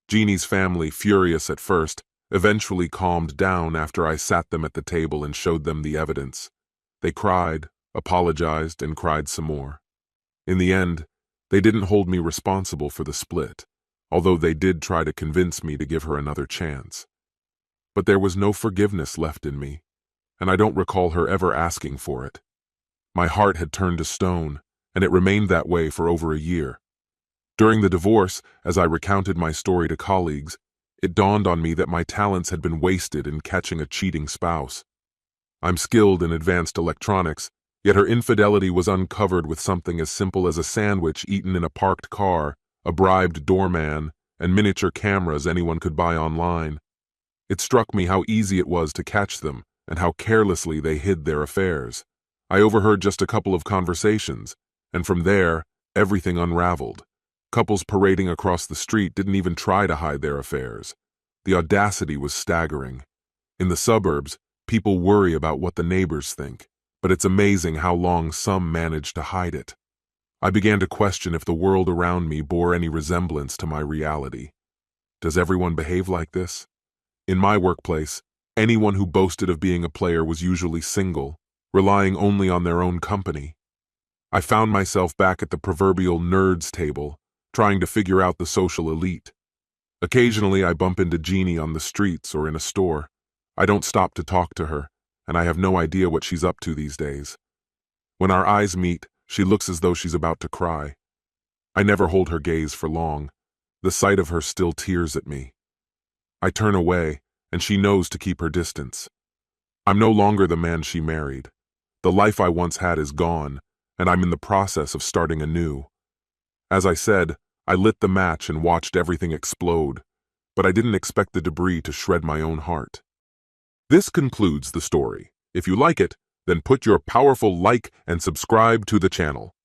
Jeannie's family, furious at first, eventually calmed down after I sat them at the table and showed them the evidence. They cried, apologized, and cried some more. In the end, they didn't hold me responsible for the split, although they did try to convince me to give her another chance. But there was no forgiveness left in me, and I don't recall her ever asking for it. My heart had turned to stone, and it remained that way for over a year. During the divorce, as I recounted my story to colleagues, it dawned on me that my talents had been wasted in catching a cheating spouse. I'm skilled in advanced electronics, yet her infidelity was uncovered with something as simple as a sandwich eaten in a parked car, a bribed doorman, and miniature cameras anyone could buy online. It struck me how easy it was to catch them and how carelessly they hid their affairs. I overheard just a couple of conversations, and from there, everything unraveled. Couples parading across the street didn't even try to hide their affairs. The audacity was staggering. In the suburbs, people worry about what the neighbors think, but it's amazing how long some manage to hide it. I began to question if the world around me bore any resemblance to my reality. Does everyone behave like this? In my workplace, anyone who boasted of being a player was usually single, relying only on their own company. I found myself back at the proverbial nerds table, trying to figure out the social elite. Occasionally I bump into Jeannie on the streets or in a store. I don't stop to talk to her, and I have no idea what she's up to these days. When our eyes meet, she looks as though she's about to cry. I never hold her gaze for long. The sight of her still tears at me. I turn away, and she knows to keep her distance. I'm no longer the man she married. The life I once had is gone, and I'm in the process of starting anew. As I said, I lit the match and watched everything explode, but I didn't expect the debris to shred my own heart. This concludes the story. If you like it, then put your powerful like and subscribe to the channel.